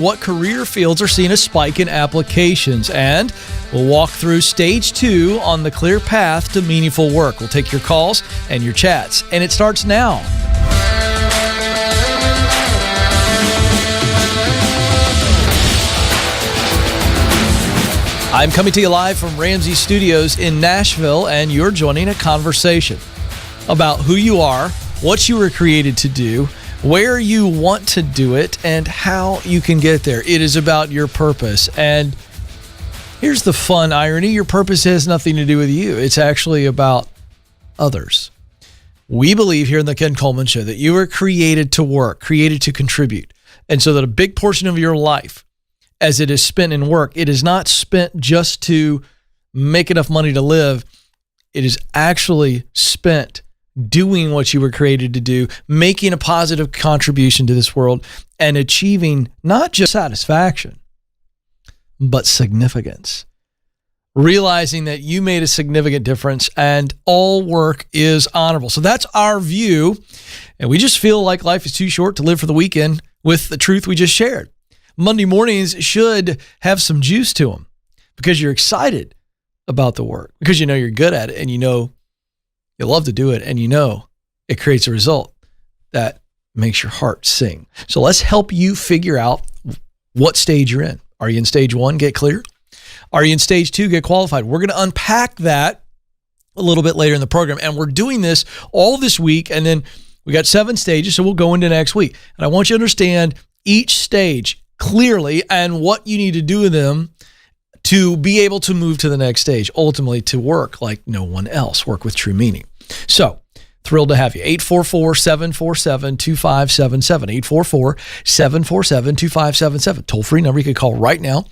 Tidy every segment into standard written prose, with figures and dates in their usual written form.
what career fields are seeing a spike in applications, and we'll walk through stage 2 on the clear path to meaningful work. We'll take your calls and your chats, and it starts now. I'm coming to you live from Ramsey Studios in Nashville, and you're joining a conversation about who you are, what you were created to do, where you want to do it, and how you can get there. It is about your purpose. And here's the fun irony. Your purpose has nothing to do with you. It's actually about others. We believe here in the Ken Coleman Show that you were created to work, created to contribute. And so that a big portion of your life, as it is spent in work, it is not spent just to make enough money to live. It is actually spent doing what you were created to do, making a positive contribution to this world, and achieving not just satisfaction, but significance. Realizing that you made a significant difference and all work is honorable. So that's our view. And we just feel like life is too short to live for the weekend with the truth we just shared. Monday mornings should have some juice to them because you're excited about the work, because you know you're good at it, and you know you love to do it, and you know it creates a result that makes your heart sing. So let's help you figure out what stage you're in. Are you in stage 1? Get clear. Are you in stage 2? Get qualified. We're going to unpack that a little bit later in the program, and we're doing this all this week, and then we got 7 stages, so we'll go into next week. And I want you to understand each stage clearly and what you need to do with them to be able to move to the next stage, ultimately to work like no one else, work with true meaning. So, thrilled to have you. 844-747-2577. 844-747-2577. Toll-free number you can call right now.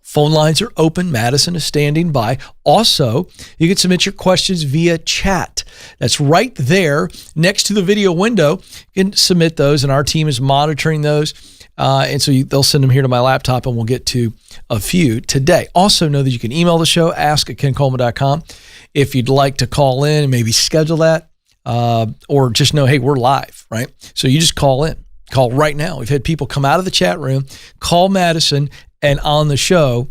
Phone lines are open. Madison is standing by. Also, you can submit your questions via chat. That's right there next to the video window. You can submit those, and our team is monitoring those. And so they'll send them here to my laptop, and we'll get to a few today. Also know that you can email the show, ask@kencoleman.com. If you'd like to call in and maybe schedule that, or just know, hey, we're live, right? So you just call in. Call right now. We've had people come out of the chat room, call Madison, and on the show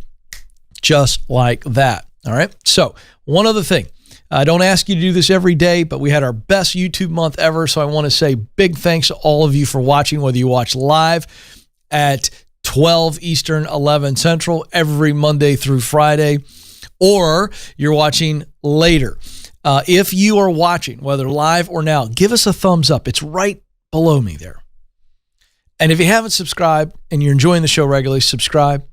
just like that, all right? So one other thing. I don't ask you to do this every day, but we had our best YouTube month ever, so I want to say big thanks to all of you for watching, whether you watch live at 12 Eastern, 11 Central, every Monday through Friday, or you're watching later. If you are watching, whether live or now, give us a thumbs up. It's right below me there. And if you haven't subscribed and you're enjoying the show regularly, subscribe.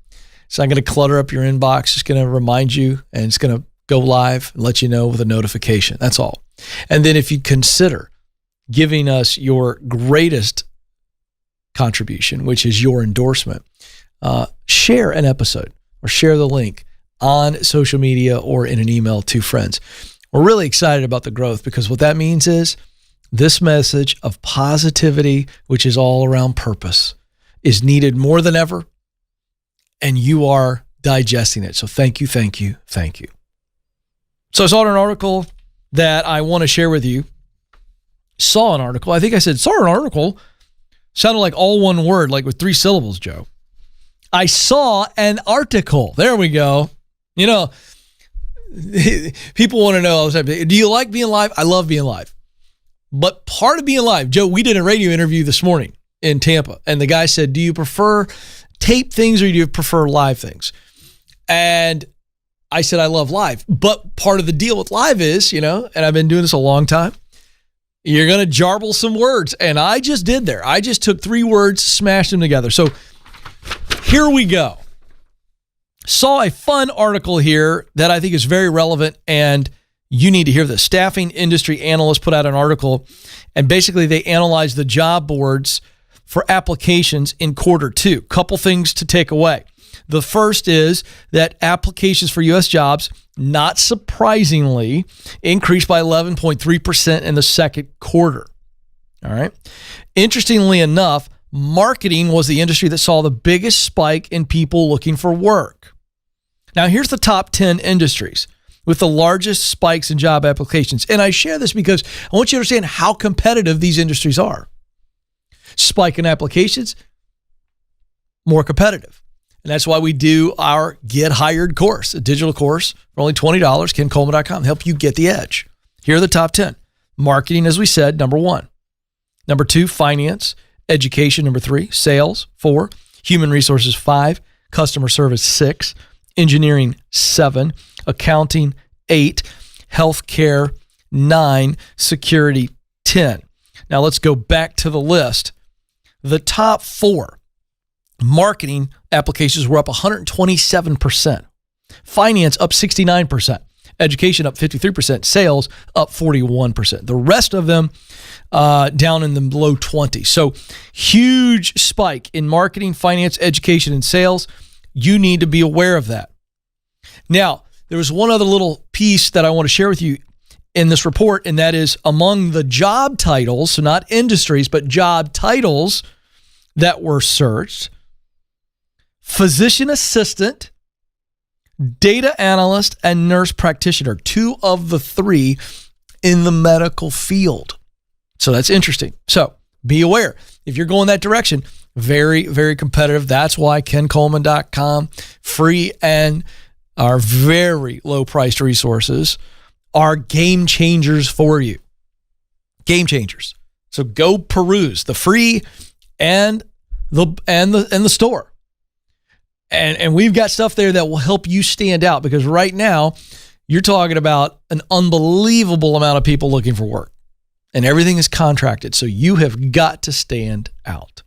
It's not going to clutter up your inbox. It's going to remind you, and it's going to go live and let you know with a notification. That's all. And then if you consider giving us your greatest contribution, which is your endorsement, share an episode or share the link on social media or in an email to friends. We're really excited about the growth, because what that means is this message of positivity, which is all around purpose, is needed more than ever, and you are digesting it. So thank you, thank you, thank you. So I saw an article that I want to share with you. Saw an article. I think I said saw an article. Sounded like all one word, like with 3 syllables, Joe. I saw an article. There we go. You know, people want to know, do you like being live? I love being live. But part of being live, Joe, we did a radio interview this morning in Tampa, and the guy said, do you prefer tape things or do you prefer live things? And I said, I love live. But part of the deal with live is, you know, and I've been doing this a long time, you're going to jarble some words. And I just did there. I just took 3 words, smashed them together. So here we go. Saw a fun article here that I think is very relevant, and you need to hear this. Staffing industry analysts put out an article, and basically they analyzed the job boards for applications in Q2. Couple things to take away. The first is that applications for U.S. jobs, not surprisingly, increased by 11.3% in the second quarter. All right. Interestingly enough, marketing was the industry that saw the biggest spike in people looking for work. Now, here's the top 10 industries with the largest spikes in job applications. And I share this because I want you to understand how competitive these industries are. Spike in applications, more competitive. And that's why we do our Get Hired course, a digital course for only $20, kencoleman.com, help you get the edge. Here are the top 10. Marketing, as we said, number 1. Number 2, finance. Education, number 3. Sales, 4. Human resources, 5. Customer service, 6. Engineering, 7. Accounting, 8. Healthcare, 9. Security, 10. Now let's go back to the list. The top 4 marketing applications were up 127%. Finance up 69%. Education up 53%. Sales up 41%. The rest of them down in the low 20s. So huge spike in marketing, finance, education, and sales. You need to be aware of that. Now, there was one other little piece that I want to share with you in this report, and that is among the job titles, so not industries, but job titles that were searched: physician assistant, data analyst, and nurse practitioner, 2 of the 3 in the medical field. So that's interesting. So be aware. If you're going that direction, very, very competitive. That's why kencoleman.com, free and our very low-priced resources are game changers for you. Game changers. So go peruse the free and the store. And we've got stuff there that will help you stand out, because right now you're talking about an unbelievable amount of people looking for work, and everything is contracted. So you have got to stand out.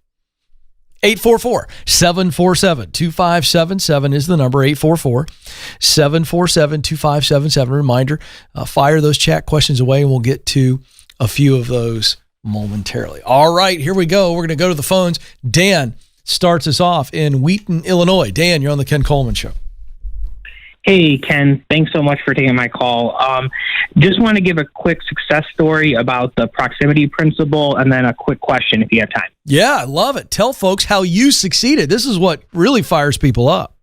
844-747-2577 is the number. 844-747-2577. Reminder, fire those chat questions away, and we'll get to a few of those momentarily. All right, here we go. We're going to go to the phones. Dan starts us off in Wheaton, Illinois. Dan, you're on the Ken Coleman Show. Hey, Ken. Thanks so much for taking my call. Just want to give a quick success story about the proximity principle, and then a quick question if you have time. Yeah, I love it. Tell folks how you succeeded. This is what really fires people up.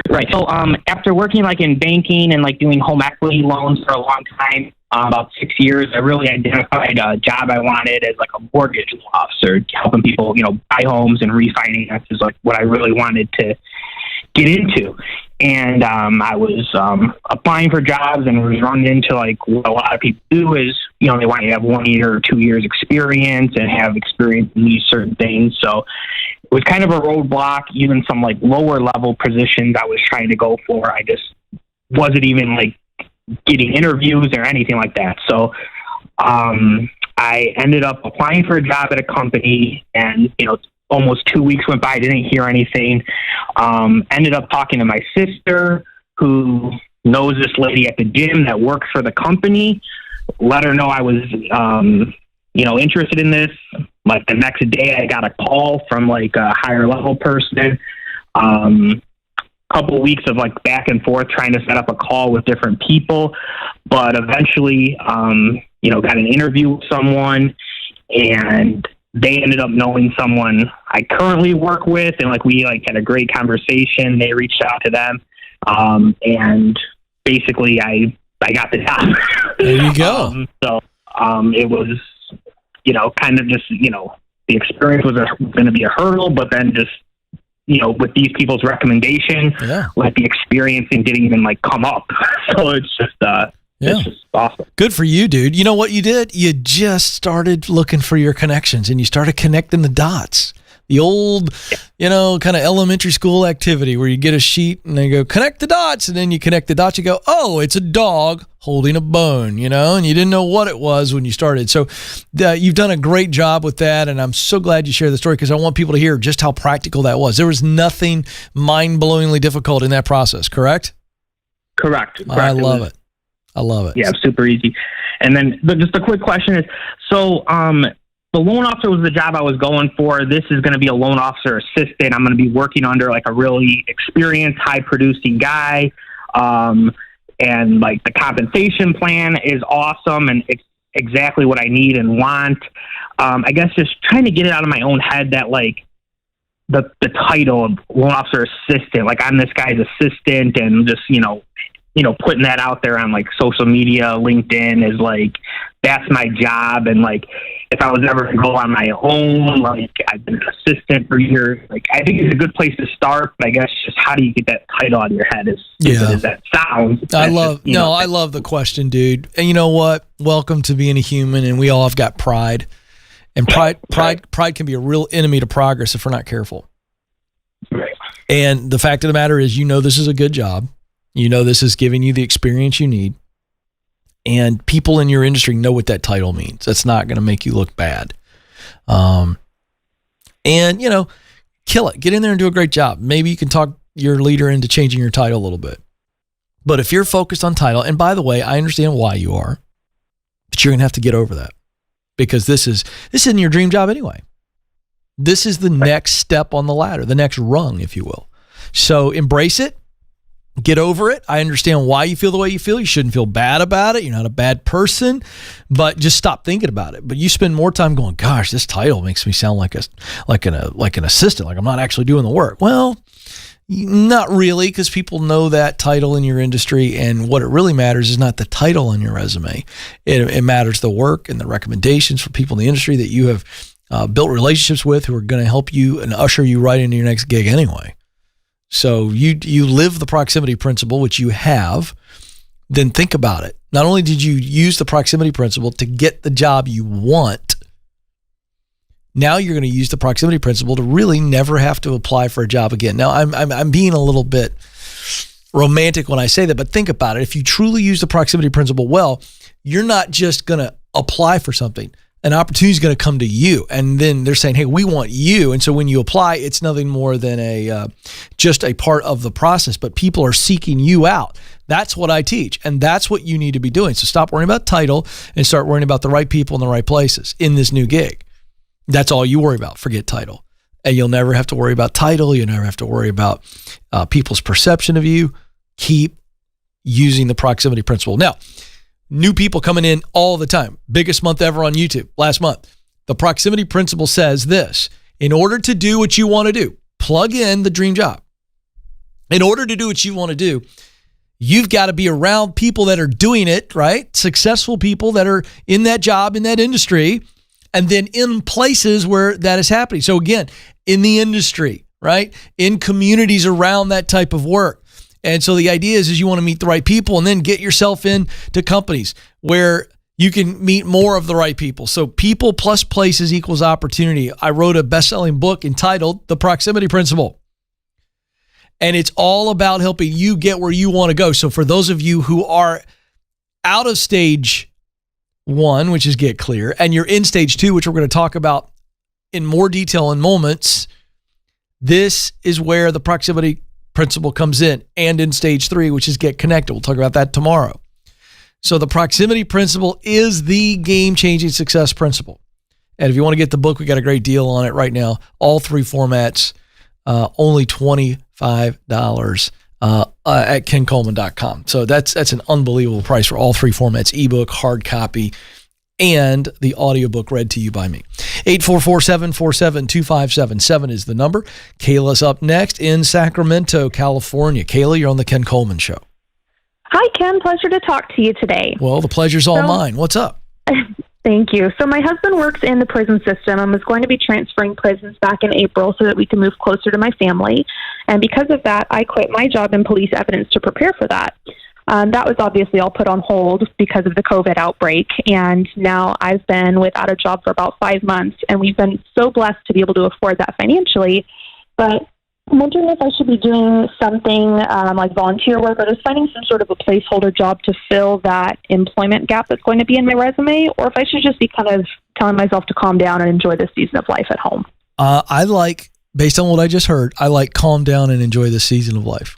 Right. So after working in banking and doing home equity loans for a long time, about 6 years, I really identified a job I wanted as a mortgage officer, helping people, buy homes and refinance is what I really wanted to get into. And I was applying for jobs and was running into what a lot of people do is, they want you to have 1 year or 2 years experience and have experience in these certain things. So it was kind of a roadblock. Even some lower level positions I was trying to go for, I just wasn't even getting interviews or anything like that. So I ended up applying for a job at a company, and almost 2 weeks went by, didn't hear anything. Ended up talking to my sister, who knows this lady at the gym that works for the company. Let her know I was interested in this. The next day I got a call from a higher level person. Couple weeks of back and forth trying to set up a call with different people, but eventually got an interview with someone, and they ended up knowing someone I currently work with, and we had a great conversation. They reached out to them, and basically I got the job. There you go. So it was kind of just the experience was going to be a hurdle, but then just with these people's recommendation, the experience didn't even come up. So it's just it's just awesome. Good for you, dude. You know what you did? You just started looking for your connections, and you started connecting the dots. The old, kind of elementary school activity where you get a sheet and they go, connect the dots. And then you connect the dots. You go, oh, it's a dog holding a bone, and you didn't know what it was when you started. So you've done a great job with that. And I'm so glad you shared the story, because I want people to hear just how practical that was. There was nothing mind-blowingly difficult in that process, correct? Correct. I love it. I love it. Yeah, super easy. And then just a quick question is, so the loan officer was the job I was going for. This is going to be a loan officer assistant. I'm going to be working under a really experienced, high-producing guy. And the compensation plan is awesome, and it's exactly what I need and want. I guess just trying to get it out of my own head that the title of loan officer assistant, I'm this guy's assistant, and just, putting that out there on social media, LinkedIn is that's my job. And like, if I was ever to go on my own, like I've been an assistant for years, like I think it's a good place to start, but I guess just how do you get that title out of your head as that sounds. I love the question, dude. And you know what? Welcome to being a human, and we all have got pride. And pride can be a real enemy to progress if we're not careful. Right. And the fact of the matter is, this is a good job. This is giving you the experience you need. And people in your industry know what that title means. That's not going to make you look bad. And, kill it. Get in there and do a great job. Maybe you can talk your leader into changing your title a little bit. But if you're focused on title, and by the way, I understand why you are, but you're going to have to get over that, because this isn't your dream job anyway. This is the next step on the ladder, the next rung, if you will. So embrace it. Get over it. I understand why you feel the way you feel. You shouldn't feel bad about it. You're not a bad person, but just stop thinking about it. But you spend more time going, gosh, this title makes me sound like an assistant, like I'm not actually doing the work. Well, not really, because people know that title in your industry, and what it really matters is not the title on your resume. It matters the work and the recommendations for people in the industry that you have built relationships with, who are going to help you and usher you right into your next gig anyway. So you live the proximity principle, which you have, then think about it. Not only did you use the proximity principle to get the job you want, now you're going to use the proximity principle to really never have to apply for a job again. Now, I'm being a little bit romantic when I say that, but think about it. If you truly use the proximity principle well, you're not just going to apply for something. An opportunity is going to come to you, and then they're saying, hey, we want you. And so when you apply, it's nothing more than just a part of the process, but people are seeking you out. That's what I teach, and that's what you need to be doing. So stop worrying about title and start worrying about the right people in the right places in this new gig. That's all you worry about. Forget title. And you'll never have to worry about title. You'll never have to worry about people's perception of you. Keep using the proximity principle. Now, new people coming in all the time. Biggest month ever on YouTube last month. The proximity principle says this: in order to do what you want to do, plug in the dream job. In order to do what you want to do, you've got to be around people that are doing it, right? Successful people that are in that job, in that industry, and then in places where that is happening. So again, in the industry, right? In communities around that type of work. And so the idea is you want to meet the right people, and then get yourself into companies where you can meet more of the right people. So people plus places equals opportunity. I wrote a best-selling book entitled The Proximity Principle. And it's all about helping you get where you want to go. So for those of you who are out of stage 1, which is get clear, and you're in stage 2, which we're going to talk about in more detail in moments, this is where the proximity principle comes in, and in stage 3, which is get connected. We'll talk about that tomorrow. So the proximity principle is the game-changing success principle. And if you want to get the book, we got a great deal on it right now. All 3 formats, only $25 at kencoleman.com. So that's an unbelievable price for all 3 formats: ebook, hard copy, and the audiobook read to you by me. 844-747-2577 is the number. Kayla's up next in Sacramento, California. Kayla, you're on the Ken Coleman Show. Hi, Ken. Pleasure to talk to you today. Well, the pleasure's all mine. What's up? Thank you. So my husband works in the prison system and was going to be transferring prisons back in April so that we could move closer to my family. And because of that, I quit my job in police evidence to prepare for that. That was obviously all put on hold because of the COVID outbreak. And now I've been without a job for about 5 months, and we've been so blessed to be able to afford that financially. But I'm wondering if I should be doing something like volunteer work, or just finding some sort of a placeholder job to fill that employment gap that's going to be in my resume, or if I should just be kind of telling myself to calm down and enjoy this season of life at home. Based on what I just heard, I like calm down and enjoy this season of life.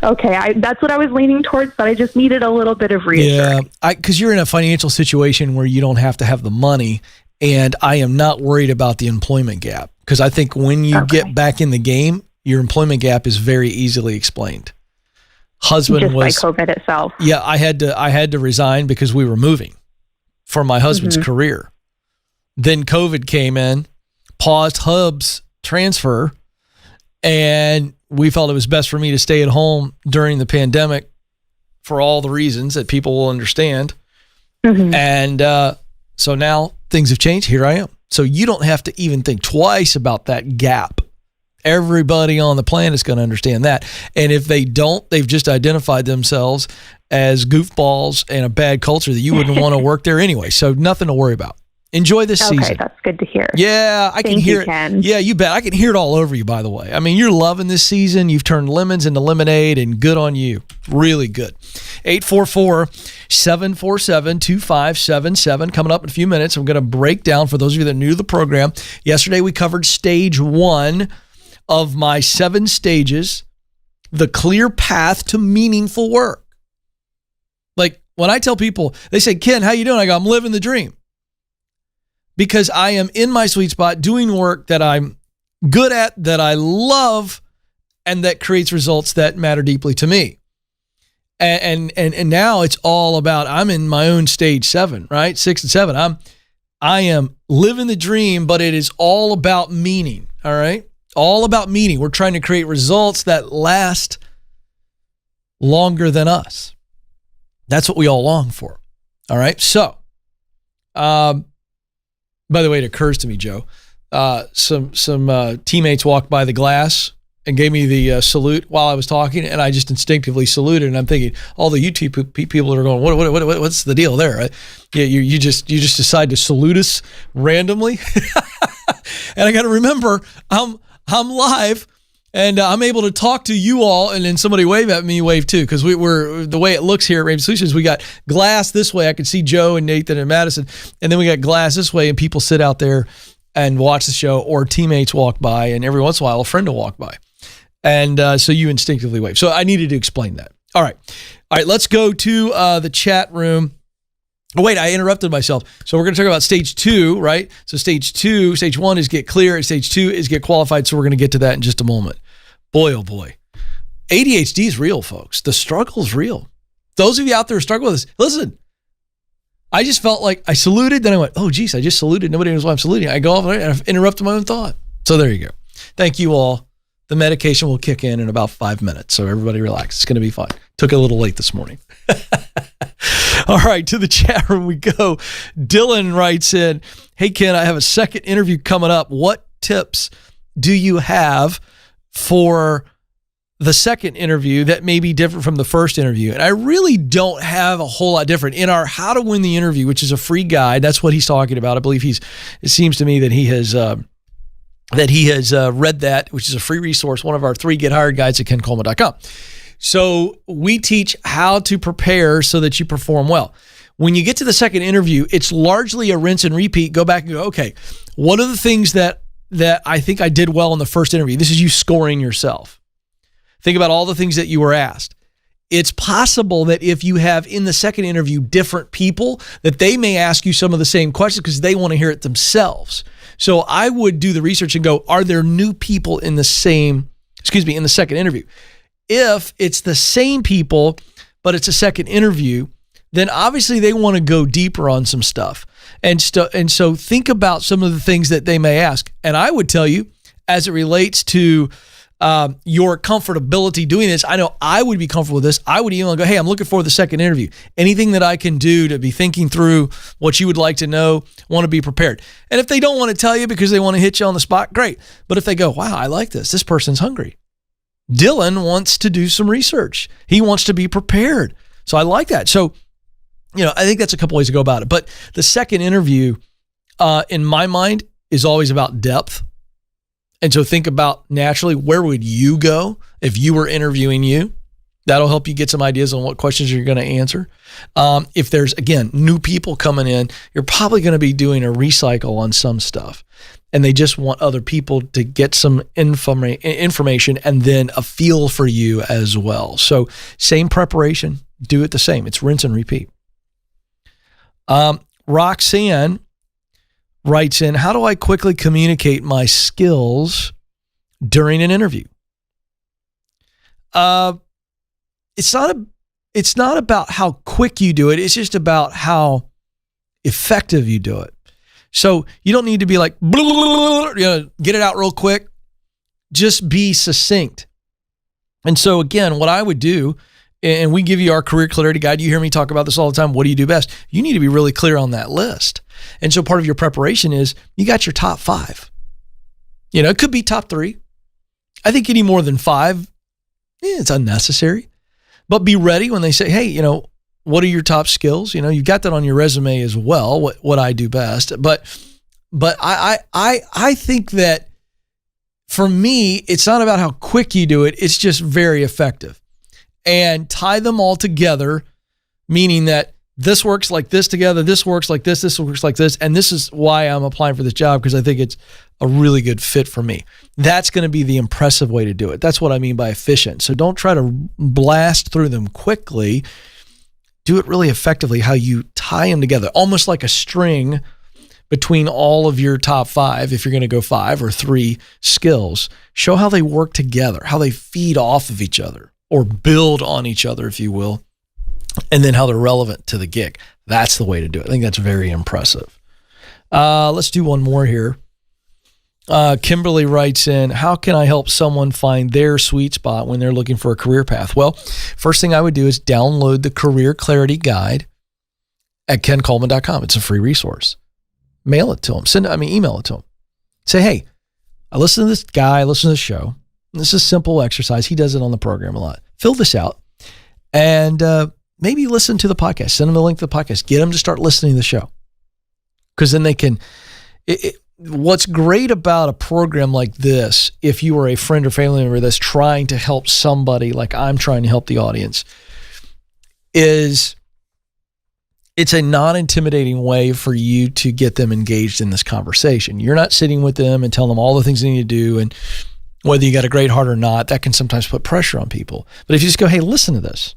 Okay, that's what I was leaning towards, but I just needed a little bit of reassurance. Yeah, because you're in a financial situation where you don't have to have the money, and I am not worried about the employment gap, because I think when you get back in the game, your employment gap is very easily explained. Husband just was by COVID itself. Yeah, I had to resign because we were moving for my husband's career. Then COVID came in, paused Hub's transfer, and we felt it was best for me to stay at home during the pandemic for all the reasons that people will understand. And so now things have changed. Here I am. So you don't have to even think twice about that gap. Everybody on the planet is going to understand that. And if they don't, they've just identified themselves as goofballs and a bad culture that you wouldn't want to work there anyway. So nothing to worry about. Enjoy this season. Okay, that's good to hear. Yeah, I can hear it. Ken. Yeah, you bet. I can hear it all over you, by the way. I mean, you're loving this season. You've turned lemons into lemonade, and good on you. Really good. 844-747-2577. Coming up in a few minutes, I'm going to break down, for those of you that are new to the program, yesterday we covered stage 1 of my 7 stages, the clear path to meaningful work. Like, when I tell people, they say, Ken, how you doing? I go, I'm living the dream. Because I am in my sweet spot doing work that I'm good at, that I love, and that creates results that matter deeply to me. And now it's all about, I'm in my own stage 7, right? 6 and 7. I am living the dream, but it is all about meaning. All right. All about meaning. We're trying to create results that last longer than us. That's what we all long for. All right. So, by the way, it occurs to me, Joe, some teammates walked by the glass and gave me the salute while I was talking, and I just instinctively saluted. And I'm thinking, all the YouTube people are going, what's the deal there? Right? Yeah, you just decide to salute us randomly, and I got to remember I'm live. And I'm able to talk to you all, and then somebody wave at me, wave too, because we're the way it looks here at Raven Solutions, we got glass this way. I can see Joe and Nathan and Madison, and then we got glass this way, and people sit out there and watch the show, or teammates walk by, and every once in a while, a friend will walk by. And so you instinctively wave. So I needed to explain that. All right, let's go to the chat room. Oh, wait, I interrupted myself. So we're going to talk about stage 2, right? So stage 1 is get clear, and stage 2 is get qualified. So we're going to get to that in just a moment. Boy, oh boy. ADHD is real, folks. The struggle is real. Those of you out there who struggle with this, listen, I just felt like I saluted, then I went, oh, geez, I just saluted. Nobody knows why I'm saluting. I go off and I've interrupted my own thought. So there you go. Thank you all. The medication will kick in about 5 minutes. So everybody relax. It's going to be fine. Took it a little late this morning. All right, to the chat room we go. Dylan writes in, hey, Ken, I have a second interview coming up. What tips do you have for the second interview that may be different from the first interview? And I really don't have a whole lot different. In our How to Win the Interview, which is a free guide, that's what he's talking about. I believe it seems to me that he has read that, which is a free resource, one of our 3 Get Hired guides at kencoleman.com. So we teach how to prepare so that you perform well. When you get to the second interview, it's largely a rinse and repeat. Go back and go, okay, what are the things that I think I did well in the first interview? This is you scoring yourself. Think about all the things that you were asked. It's possible that if you have in the second interview different people, that they may ask you some of the same questions because they want to hear it themselves. So I would do the research and go, are there new people in the second interview? If it's the same people, but it's a second interview, then obviously they want to go deeper on some stuff. And so think about some of the things that they may ask. And I would tell you, as it relates to your comfortability doing this, I know I would be comfortable with this. I would email and go, hey, I'm looking for the second interview. Anything that I can do to be thinking through what you would like to know, want to be prepared. And if they don't want to tell you because they want to hit you on the spot, great. But if they go, wow, I like this. This person's hungry. Dylan wants to do some research. He wants to be prepared. So I like that. So, I think that's a couple ways to go about it. But the second interview, in my mind, is always about depth. And so think about naturally, where would you go if you were interviewing you? That'll help you get some ideas on what questions you're going to answer. If there's, again, new people coming in, you're probably going to be doing a recycle on some stuff. And they just want other people to get some information and then a feel for you as well. So same preparation, do it the same. It's rinse and repeat. Roxanne writes in, how do I quickly communicate my skills during an interview? It's not about how quick you do it. It's just about how effective you do it. So you don't need to be like, get it out real quick. Just be succinct. And so again, what I would do and we give you our career clarity guide. You hear me talk about this all the time. What do you do best? You need to be really clear on that list. And so part of your preparation is you got your top 5. It could be top 3. I think any more than 5, it's unnecessary. But be ready when they say, hey, what are your top skills? You got that on your resume as well, what I do best. But I think that for me, it's not about how quick you do it. It's just very effective. And tie them all together, meaning that this works like this together, this works like this works like this, and this is why I'm applying for this job, because I think it's a really good fit for me. That's going to be the impressive way to do it. That's what I mean by efficient. So don't try to blast through them quickly. Do it really effectively, how you tie them together, almost like a string between all of your top 5, if you're going to go 5 or 3 skills. Show how they work together, how they feed off of each other or build on each other, if you will, and then how they're relevant to the gig. That's the way to do it. I think that's very impressive. Let's do one more here. Kimberly writes in, how can I help someone find their sweet spot when they're looking for a career path? Well, first thing I would do is download the Career Clarity Guide at kencoleman.com. It's a free resource. Mail it to them. Email it to them. Say, hey, I listen to this guy, I listen to this show. This is a simple exercise. He does it on the program a lot. Fill this out and maybe listen to the podcast. Send them a link to the podcast. Get them to start listening to the show. Because then they can... What's great about a program like this, if you are a friend or family member that's trying to help somebody like I'm trying to help the audience, is it's a non-intimidating way for you to get them engaged in this conversation. You're not sitting with them and telling them all the things they need to do, and whether you got a great heart or not, that can sometimes put pressure on people. But if you just go, hey, listen to this.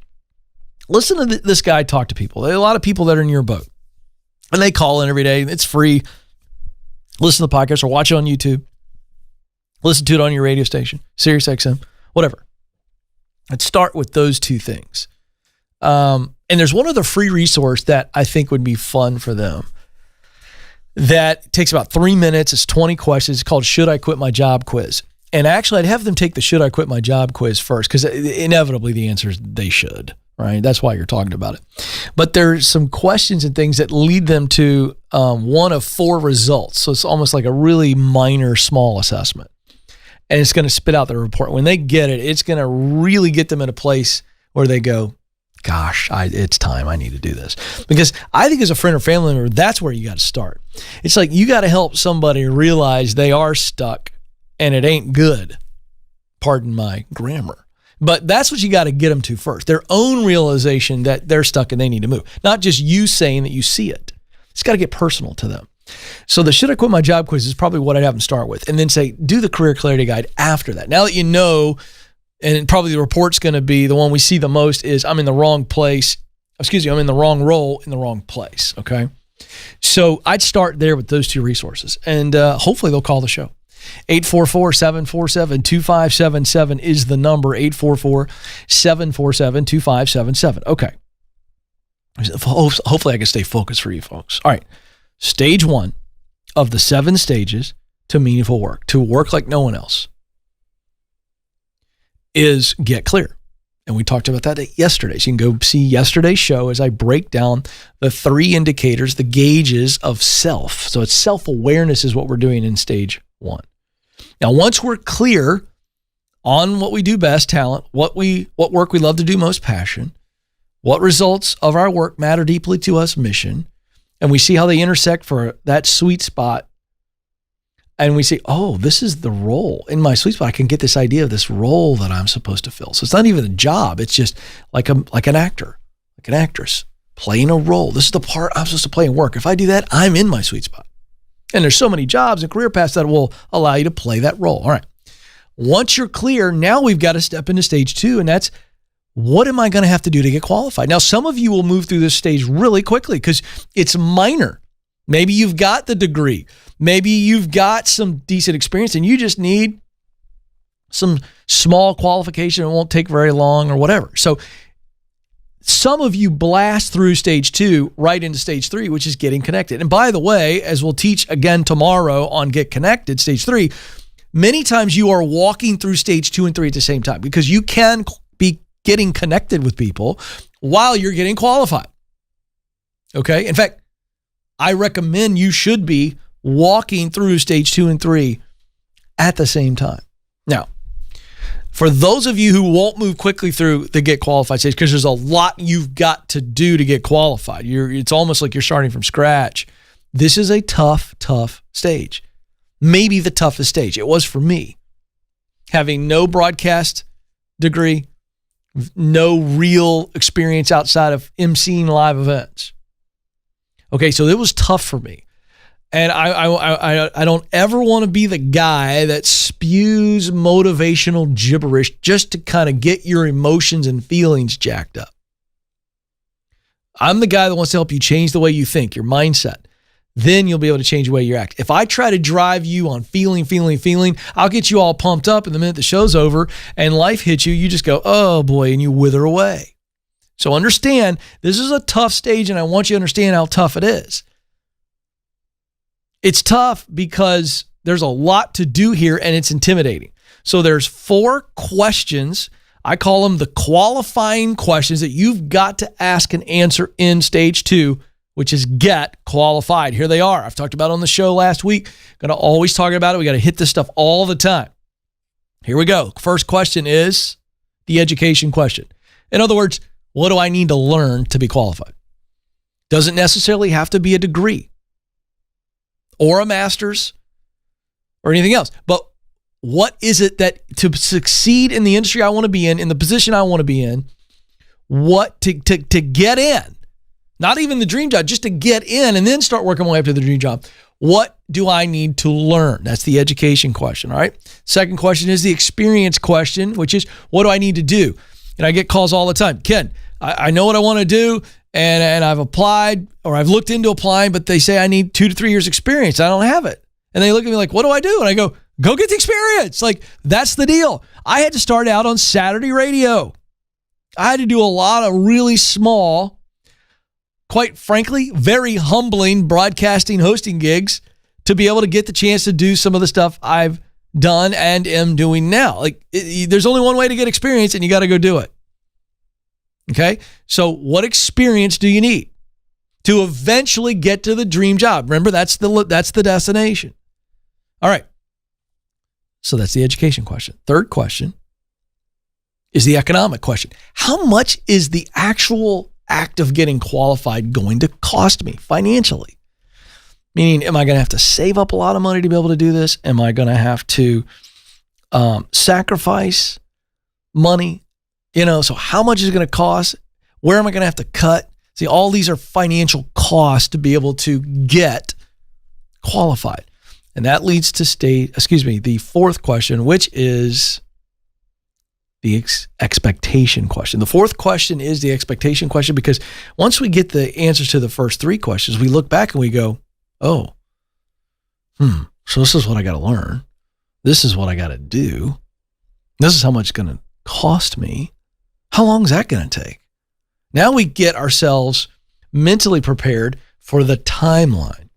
Listen to this guy talk to people. There are a lot of people that are in your boat, and they call in every day. It's free. Listen to the podcast or watch it on YouTube. Listen to it on your radio station, Sirius XM, whatever. Let's start with those 2 things. And there's one other free resource that I think would be fun for them that takes about 3 minutes. It's 20 questions. It's called Should I Quit My Job Quiz. And actually, I'd have them take the Should I Quit My Job Quiz first, because inevitably the answer is they should, right? That's why you're talking about it. But there's some questions and things that lead them to one of 4 results. So it's almost like a really minor, small assessment. And it's going to spit out the report. When they get it, it's going to really get them in a place where they go, gosh, it's time. I need to do this. Because I think as a friend or family member, that's where you got to start. It's like you got to help somebody realize they are stuck and it ain't good. Pardon my grammar. But that's what you got to get them to first. Their own realization that they're stuck and they need to move. Not just you saying that you see it. It's got to get personal to them. So the Should I Quit My Job Quiz is probably what I'd have them start with. And then say, do the Career Clarity Guide after that. Now that you know, and probably the report's going to be the one we see the most is I'm in the wrong place. I'm in the wrong role in the wrong place. Okay. So I'd start there with those 2 resources. And hopefully they'll call the show. 844-747-2577 is the number. 844-747-2577. Okay. Hopefully I can stay focused for you folks. All right. Stage 1 of the 7 stages to meaningful work, to work like no one else, is get clear. And we talked about that yesterday. So you can go see yesterday's show as I break down the 3 indicators, the gauges of self. So it's self-awareness is what we're doing in stage 1. Now, once we're clear on what we do best, talent, what work we love to do most, passion, what results of our work matter deeply to us, mission, and we see how they intersect for that sweet spot, and we say, oh, this is the role in my sweet spot. I can get this idea of this role that I'm supposed to fill. So it's not even a job. It's just like an actor, like an actress playing a role. This is the part I'm supposed to play in work. If I do that, I'm in my sweet spot. And there's so many jobs and career paths that will allow you to play that role. All right. Once you're clear, now we've got to step into stage 2, and that's what am I going to have to do to get qualified? Now, some of you will move through this stage really quickly because it's minor. Maybe you've got the degree. Maybe you've got some decent experience and you just need some small qualification. It won't take very long or whatever. So some of you blast through stage 2 right into stage 3, which is getting connected. And by the way, as we'll teach again tomorrow on Get Connected, stage 3, many times you are walking through stage 2 and 3 at the same time because you can be getting connected with people while you're getting qualified. Okay? In fact, I recommend you should be walking through stage 2 and 3 at the same time. Now, for those of you who won't move quickly through the get qualified stage, because there's a lot you've got to do to get qualified. It's almost like you're starting from scratch. This is a tough stage. Maybe the toughest stage. It was for me. Having no broadcast degree, no real experience outside of emceeing live events. Okay, so it was tough for me. And I don't ever want to be the guy that spews motivational gibberish just to kind of get your emotions and feelings jacked up. I'm the guy that wants to help you change the way you think, your mindset. Then you'll be able to change the way you act. If I try to drive you on feeling, I'll get you all pumped up, and the minute the show's over and life hits you, you just go, oh boy, and you wither away. So understand, this is a tough stage, and I want you to understand how tough it is. It's tough because there's a lot to do here, and it's intimidating. So there's 4 questions. I call them the qualifying questions that you've got to ask and answer in stage 2, which is get qualified. Here they are. I've talked about it on the show last week. Going to always talk about it. We got to hit this stuff all the time. Here we go. First question is the education question. In other words, what do I need to learn to be qualified? Doesn't necessarily have to be a degree or a master's or anything else. But what is it that to succeed in the industry I want to be in the position I want to be in, what to get in, not even the dream job, just to get in and then start working my way up to the dream job. What do I need to learn? That's the education question, all right? Second question is the experience question, which is what do I need to do? And I get calls all the time. Ken, I know what I want to do, and I've applied or I've looked into applying, but they say I need 2 to 3 years experience. I don't have it. And they look at me like, what do I do? And I go get the experience. Like, that's the deal. I had to start out on Saturday radio. I had to do a lot of really small, quite frankly, very humbling broadcasting hosting gigs to be able to get the chance to do some of the stuff I've done and am doing now. Like, there's only one way to get experience, and you got to go do it. Okay? So what experience do you need to eventually get to the dream job? Remember, that's the destination. All right. So that's the education question. Third question is the economic question. How much is the actual act of getting qualified going to cost me financially? Meaning, am I going to have to save up a lot of money to be able to do this? Am I going to have to sacrifice money? So how much is it going to cost? Where am I going to have to cut? See, all these are financial costs to be able to get qualified. And that leads to the fourth question, which is the expectation question. The fourth question is the expectation question because once we get the answers to the first 3 questions, we look back and we go, so this is what I got to learn. This is what I got to do. This is how much it's going to cost me. How long is that going to take? Now we get ourselves mentally prepared for the timeline.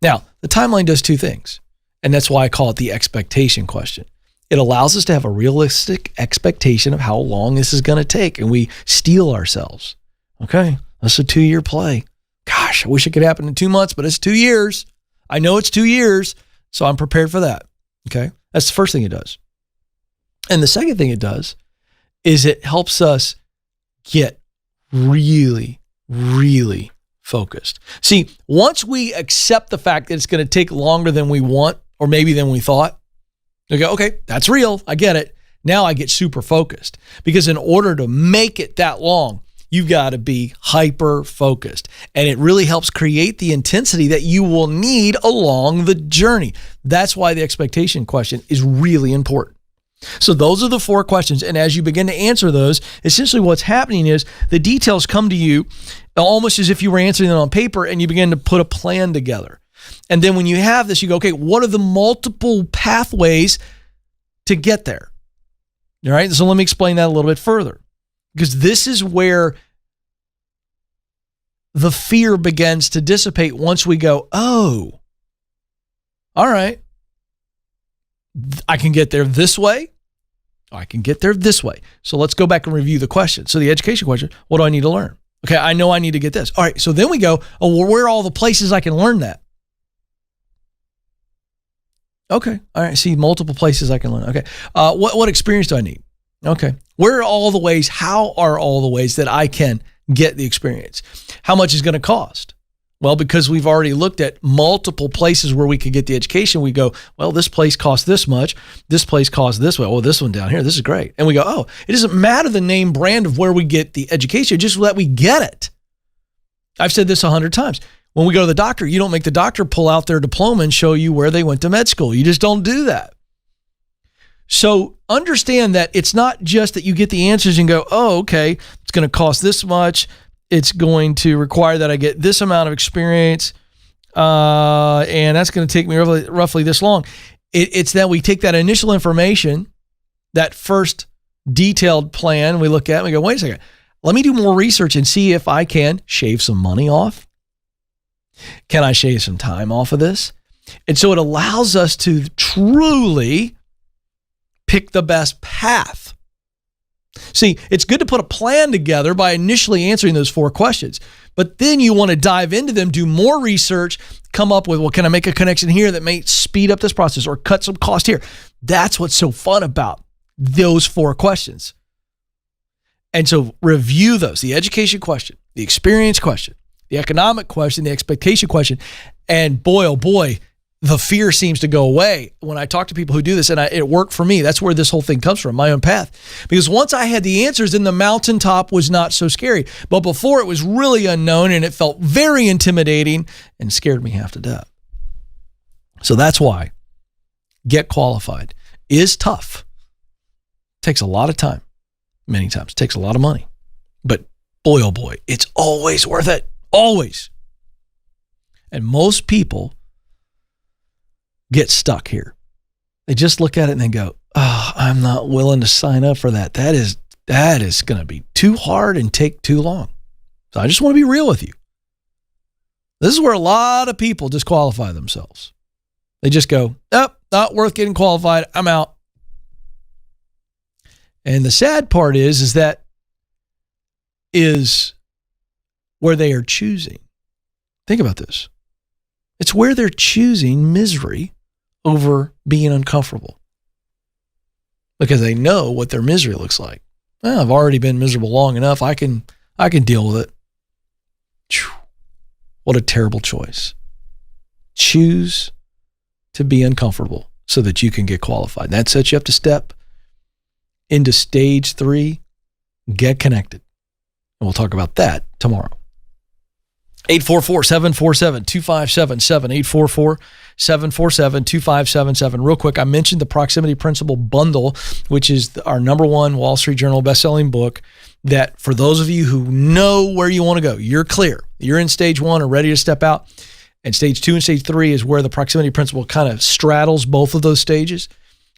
Now, the timeline does 2 things, and that's why I call it the expectation question. It allows us to have a realistic expectation of how long this is going to take, and we steel ourselves. Okay, that's a 2-year play. Gosh, I wish it could happen in 2 months, but it's 2 years. I know it's 2 years, so I'm prepared for that. Okay, that's the first thing it does. And the second thing it does is it helps us get really, really focused. See, once we accept the fact that it's going to take longer than we want, or maybe than we thought, we go, okay, that's real. I get it. Now I get super focused because in order to make it that long, you've got to be hyper focused. And it really helps create the intensity that you will need along the journey. That's why the expectation question is really important. So those are the 4 questions. And as you begin to answer those, essentially what's happening is the details come to you almost as if you were answering them on paper and you begin to put a plan together. And then when you have this, you go, okay, what are the multiple pathways to get there? All right. So let me explain that a little bit further because this is where the fear begins to dissipate once we go, oh, all right, I can get there this way. I can get there this way. So let's go back and review the question. So the education question, what do I need to learn? Okay, I know I need to get this. All right, so then we go, oh, well, where are all the places I can learn that? Okay, all right, see multiple places I can learn. Okay, what experience do I need? Okay, where are all the ways, how are all the ways that I can get the experience? How much is going to cost? Well, because we've already looked at multiple places where we could get the education, we go, well, this place costs this much. This place costs this way. Oh, this one down here, this is great. And we go, oh, it doesn't matter the name brand of where we get the education, just that we get it. I've said this 100 times. When we go to the doctor, you don't make the doctor pull out their diploma and show you where they went to med school. You just don't do that. So understand that it's not just that you get the answers and go, oh, okay, it's going to cost this much. It's going to require that I get this amount of experience, and that's going to take me roughly this long. It's that we take that initial information, that first detailed plan we look at, and we go, wait a second, let me do more research and see if I can shave some money off. Can I shave some time off of this? And so it allows us to truly pick the best path. See, it's good to put a plan together by initially answering those 4 questions, but then you want to dive into them, do more research, come up with, well, can I make a connection here that may speed up this process or cut some cost here? That's what's so fun about those 4 questions. And so review those, the education question, the experience question, the economic question, the expectation question, and boy, oh boy, the fear seems to go away when I talk to people who do this, and it worked for me. That's where this whole thing comes from, my own path. Because once I had the answers, then the mountaintop was not so scary. But before, it was really unknown, and it felt very intimidating and scared me half to death. So that's why get qualified is tough. It takes a lot of time. Many times. It takes a lot of money. But boy, oh boy, it's always worth it. Always. And most people get stuck here. They just look at it and they go, oh, I'm not willing to sign up for that. That is going to be too hard and take too long. So I just want to be real with you. This is where a lot of people disqualify themselves. They just go, oh, not worth getting qualified. I'm out. And the sad part is that is where they are choosing. Think about this. It's where they're choosing misery over being uncomfortable because they know what their misery looks like. Well, I've already been miserable long enough. I can deal with it. What a terrible choice. Choose to be uncomfortable so that you can get qualified. That sets you up to step into stage 3, get connected. And we'll talk about that tomorrow. 844-747-2577, 844-747-2577. Real quick, I mentioned the Proximity Principle Bundle, which is our #1 Wall Street Journal bestselling book that for those of you who know where you want to go, you're clear. You're in stage 1 or ready to step out. And stage 2 and stage 3 is where the Proximity Principle kind of straddles both of those stages.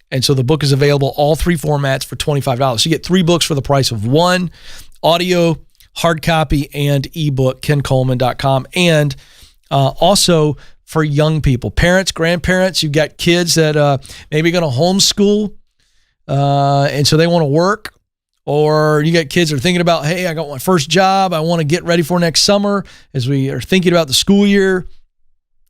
And so the book is available, all 3 formats for $25. So you get 3 books for the price of 1, audio, hard copy, and ebook, kencoleman.com. And also for young people, parents, grandparents, you've got kids that maybe going to homeschool, and so they want to work, or you got kids that are thinking about, hey, I got my first job, I want to get ready for next summer as we are thinking about the school year.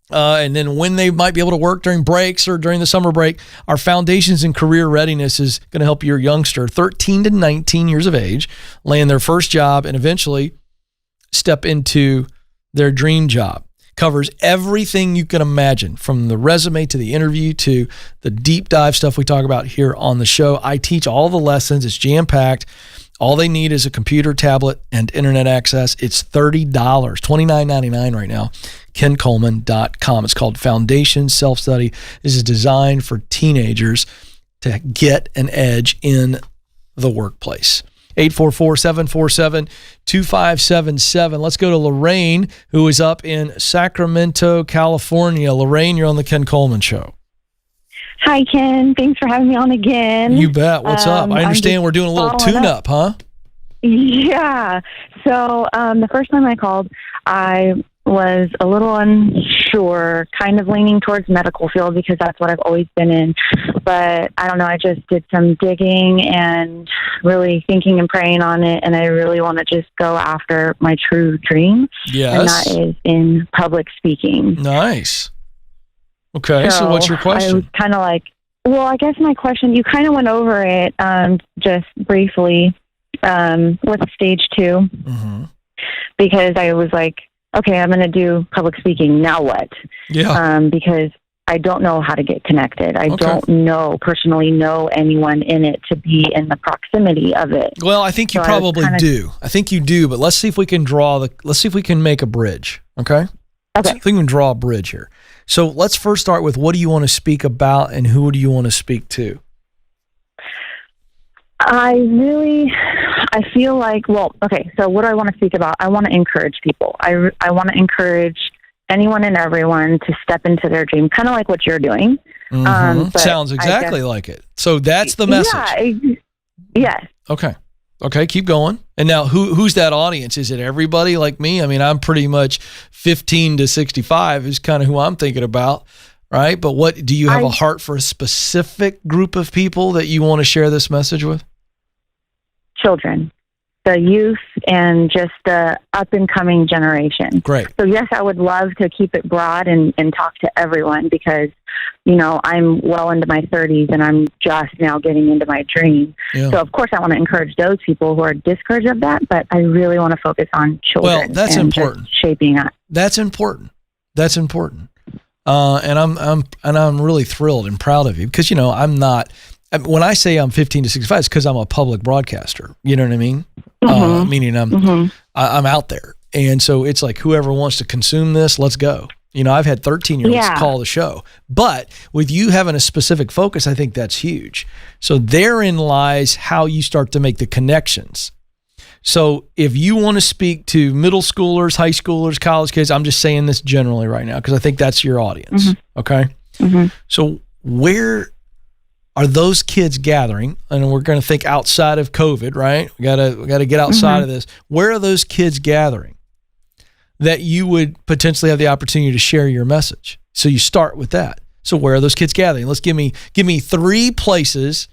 And then when they might be able to work during breaks or during the summer break, our Foundations in Career Readiness is going to help your youngster, 13 to 19 years of age, land their first job and eventually step into their dream job. Covers everything you can imagine, from the resume to the interview to the deep dive stuff we talk about here on the show. I teach all the lessons. It's jam-packed. All they need is a computer, tablet, and internet access. It's $30, $29.99 right now, kencoleman.com. It's called Foundation Self-Study. This is designed for teenagers to get an edge in the workplace. 844-747-2577. Let's go to Lorraine, who is up in Sacramento, California. Lorraine, you're on the Ken Coleman Show. Hi, Ken. Thanks for having me on again. You bet. What's up? I understand we're doing a little tune-up, huh? Yeah. So the first time I called, I was a little unsure sure, kind of leaning towards medical field because that's what I've always been in. But I don't know, I just did some digging and really thinking and praying on it, and I really want to just go after my true dream. Yes. And that is in public speaking. Nice. Okay, so what's your question? I was kind of like, well, I guess my question, you kind of went over it just briefly with stage 2. Mm-hmm. Because I was like, okay, I'm going to do public speaking. Now what? Yeah. Because I don't know how to get connected. I don't personally know anyone in it to be in the proximity of it. Well, I think you probably do. I think you do, but let's see if we can make a bridge. Okay. Okay. So I think we can draw a bridge here. So let's first start with, what do you want to speak about and who do you want to speak to? I feel like, so what do I want to speak about? I want to encourage people. I want to encourage anyone and everyone to step into their dream, kind of like what you're doing. Mm-hmm. Sounds exactly like it. So that's the message. Yes. Okay, keep going. And now who's that audience? Is it everybody like me? I mean, I'm pretty much 15 to 65 is kind of who I'm thinking about, right? But what do you have a heart for a specific group of people that you want to share this message with? Children, the youth, and just the up-and-coming generation. Great. So, yes, I would love to keep it broad and talk to everyone because, I'm well into my 30s and I'm just now getting into my dream. Yeah. So, of course, I want to encourage those people who are discouraged of that, but I really want to focus on children. Well, that's important. Shaping up. That's important. And I'm really thrilled and proud of you because, I'm not. When I say I'm 15 to 65, it's because I'm a public broadcaster. You know what I mean? Mm-hmm. Meaning I'm out there. And so it's like, whoever wants to consume this, let's go. I've had 13-year-olds call the show. But with you having a specific focus, I think that's huge. So therein lies how you start to make the connections. So if you want to speak to middle schoolers, high schoolers, college kids, I'm just saying this generally right now because I think that's your audience. Mm-hmm. Okay? Mm-hmm. So where are those kids gathering? And we're going to think outside of COVID, right? We got to get outside of this. Where are those kids gathering that you would potentially have the opportunity to share your message? So you start with that. So where are those kids gathering? Let's give me 3 places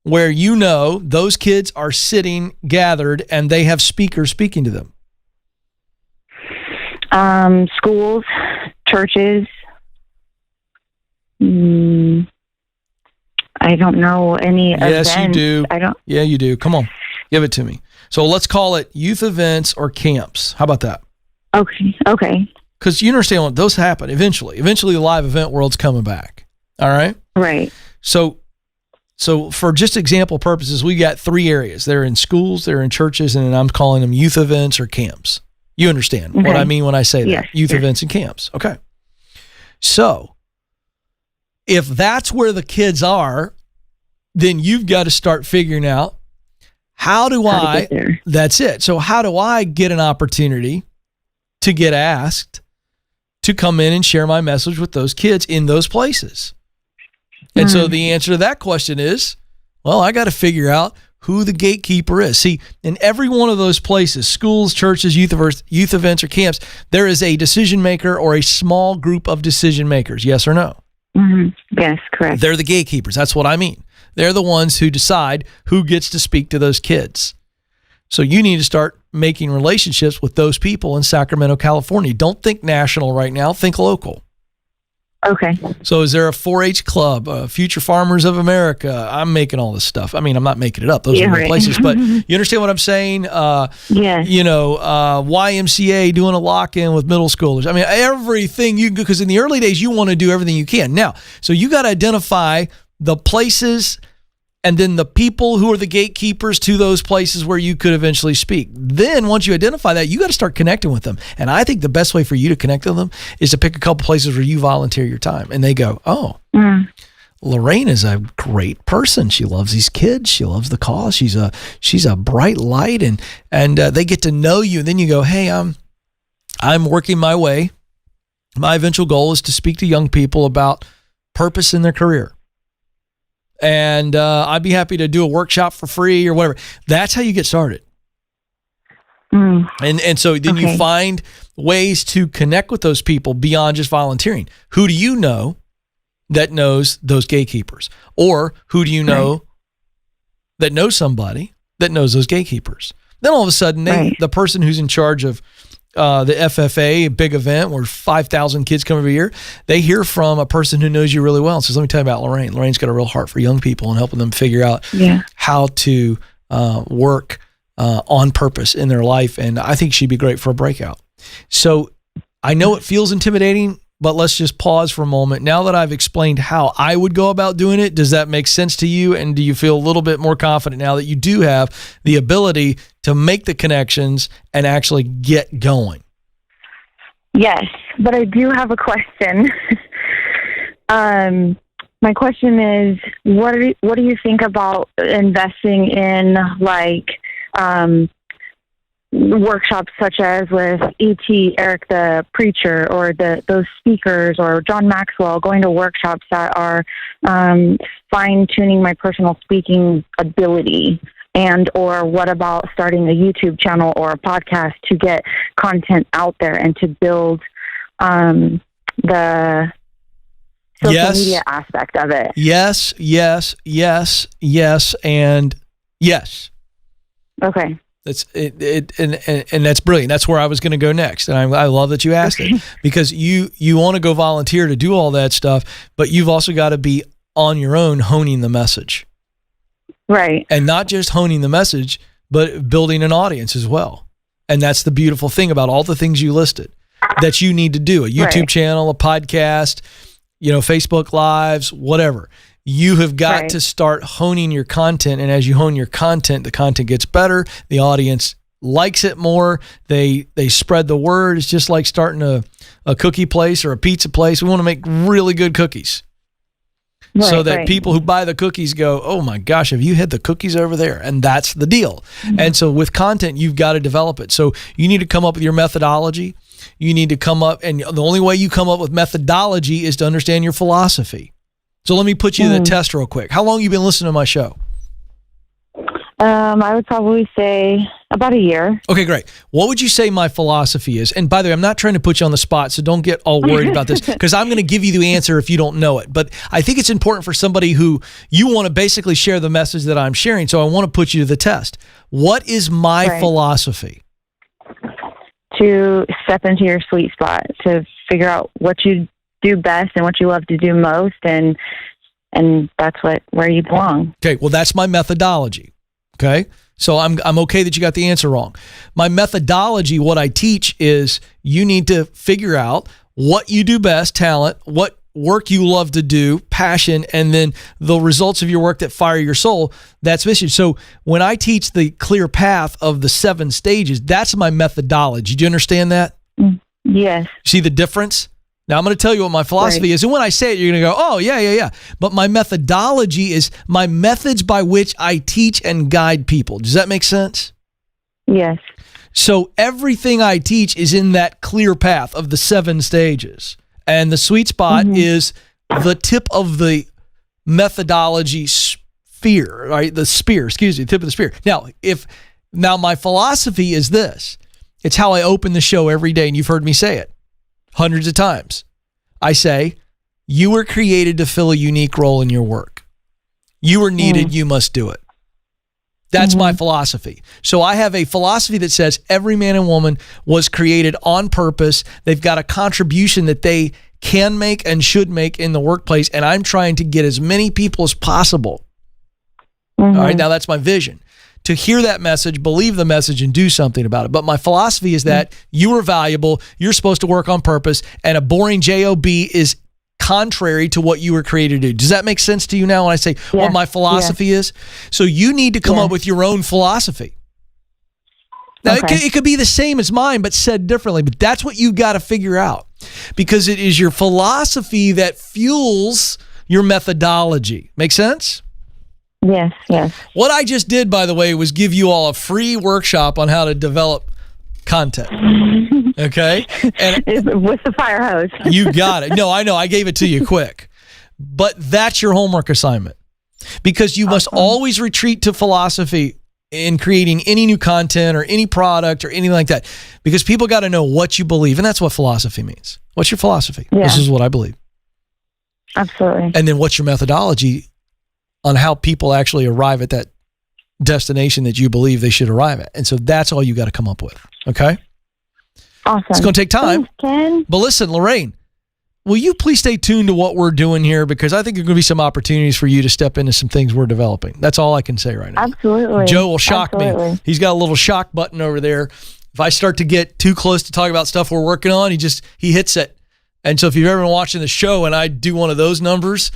where those kids are sitting gathered and they have speakers speaking to them. Schools, churches. I don't know any events. Yes, you do. Yeah, you do. Come on, give it to me. So let's call it youth events or camps. How about that? Okay. Because you understand what those happen eventually. Eventually, the live event world's coming back. All right? Right. So for just example purposes, we got 3 areas. They're in schools, they're in churches, and I'm calling them youth events or camps. You understand what I mean when I say that? Yes. Youth events and camps. Okay. So if that's where the kids are, then you've got to start figuring out that's it. So how do I get an opportunity to get asked to come in and share my message with those kids in those places? And so the answer to that question is, well, I got to figure out who the gatekeeper is. See, in every one of those places, schools, churches, youth events, or camps, there is a decision maker or a small group of decision makers. Yes or no? Mm-hmm. Yes, correct. They're the gatekeepers. That's what I mean. They're the ones who decide who gets to speak to those kids. So you need to start making relationships with those people in Sacramento, California. Don't think national right now. Think local. Okay. So is there a 4-H club, Future Farmers of America? I'm making all this stuff. I mean, I'm not making it up. Those are the places. But you understand what I'm saying? Yes. YMCA doing a lock-in with middle schoolers. I mean, everything you can do, because in the early days, you want to do everything you can. Now, so you got to identify the places and then the people who are the gatekeepers to those places where you could eventually speak. Then once you identify that, you got to start connecting with them. And I think the best way for you to connect with them is to pick a couple places where you volunteer your time. And they go, Lorraine is a great person. She loves these kids. She loves the cause. She's a bright light. And they get to know you. And then you go, hey, I'm working my way. My eventual goal is to speak to young people about purpose in their career. And I'd be happy to do a workshop for free or whatever. That's how you get started. And so then you find ways to connect with those people beyond just volunteering. Who do you know that knows those gatekeepers? Or who do you know that knows somebody that knows those gatekeepers? Then all of a sudden, the person who's in charge of the FFA, a big event where 5,000 kids come every year, they hear from a person who knows you really well and says, let me tell you about Lorraine. Lorraine's got a real heart for young people and helping them figure out how to work on purpose in their life. And I think she'd be great for a breakout. So I know it feels intimidating, but let's just pause for a moment. Now that I've explained how I would go about doing it, does that make sense to you? And do you feel a little bit more confident now that you do have the ability to make the connections and actually get going? Yes, but I do have a question. My question is, what do you think about investing in workshops such as with E.T., Eric the Preacher, or those speakers, or John Maxwell, going to workshops that are fine-tuning my personal speaking ability? And or what about starting a YouTube channel or a podcast to get content out there and to build the social media aspect of it? Yes, and yes. Okay. That's it, and that's brilliant. That's where I was going to go next, and I love that you asked it, because you want to go volunteer to do all that stuff, but you've also got to be on your own honing the message, right? And not just honing the message, but building an audience as well. And that's the beautiful thing about all the things you listed that you need to do: a YouTube channel, a podcast, Facebook Lives, whatever. You have got to start honing your content. And as you hone your content, the content gets better. The audience likes it more. They spread the word. It's just like starting a cookie place or a pizza place. We want to make really good cookies. So that people who buy the cookies go, oh my gosh, have you had the cookies over there? And that's the deal. And so with content, you've got to develop it. So you need to come up with your methodology. You need to come up, and the only way you come up with methodology is to understand your philosophy. So let me put you to the test real quick. How long have you been listening to my show? I would probably say about a year. Okay, great. What would you say my philosophy is? And by the way, I'm not trying to put you on the spot, so don't get all worried about this, because I'm going to give you the answer if you don't know it. But I think it's important for somebody who you want to basically share the message that I'm sharing, so I want to put you to the test. What is my philosophy? To step into your sweet spot, to figure out what you do best and what you love to do most, and that's where you belong. Okay, well, that's my methodology. Okay, so I'm okay that you got the answer wrong. My methodology, what I teach is you need to figure out what you do best, talent, what work you love to do, passion, and then the results of your work that fire your soul, that's mission. So when I teach the clear path of the 7 stages, that's my methodology. Do you understand that? Yes. See the difference? Now, I'm going to tell you what my philosophy is. And when I say it, you're going to go, oh, yeah. But my methodology is my methods by which I teach and guide people. Does that make sense? Yes. So everything I teach is in that clear path of the 7 stages. And the sweet spot is the tip of the methodology sphere, right? The tip of the spear. Now my philosophy is this. It's how I open the show every day, and you've heard me say it hundreds of times. I say, you were created to fill a unique role in your work. You are needed, you must do it. That's my philosophy. So I have a philosophy that says every man and woman was created on purpose. They've got a contribution that they can make and should make in the workplace, and I'm trying to get as many people as possible. All right, now that's my vision. To hear that message, believe the message, and do something about it. But my philosophy is that you are valuable, you're supposed to work on purpose, and a boring job is contrary to what you were created to do. Does that make sense to you now when I say what my philosophy is? So you need to come up with your own philosophy. Now, it could be the same as mine, but said differently. But that's what you've got to figure out, because it is your philosophy that fuels your methodology. Make sense? Yes. What I just did, by the way, was give you all a free workshop on how to develop content. Okay? And with the fire hose. You got it. No, I know. I gave it to you quick. But that's your homework assignment, because you must always retreat to philosophy in creating any new content or any product or anything like that, because people got to know what you believe. And that's what philosophy means. What's your philosophy? Yeah. This is what I believe. Absolutely. And then what's your methodology on how people actually arrive at that destination that you believe they should arrive at. And so that's all you got to come up with. Okay. Awesome. It's going to take time. Thanks, Ken. But listen, Lorraine, will you please stay tuned to what we're doing here? Because I think there are going to be some opportunities for you to step into some things we're developing. That's all I can say right now. Absolutely. Joe will shock Absolutely. me. He's got a little shock button over there. If I start to get too close to talk about stuff we're working on, he hits it. And so if you've ever been watching the show and I do one of those numbers,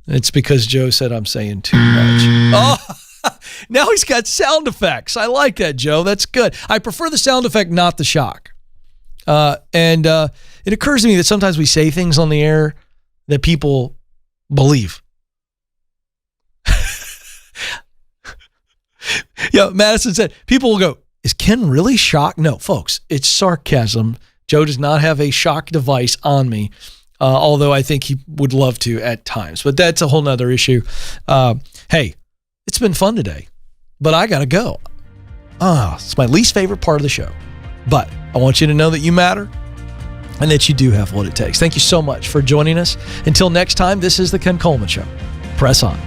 it's because Joe said I'm saying too much. Oh, now he's got sound effects. I like that, Joe. That's good. I prefer the sound effect, not the shock. And it occurs to me that sometimes we say things on the air that people believe. Yeah, Madison said, people will go, is Ken really shocked? No, folks, it's sarcasm. Joe does not have a shock device on me, although I think he would love to at times. But that's a whole nother issue. Hey, it's been fun today, but I got to go. It's my least favorite part of the show. But I want you to know that you matter and that you do have what it takes. Thank you so much for joining us. Until next time, this is the Ken Coleman Show. Press on.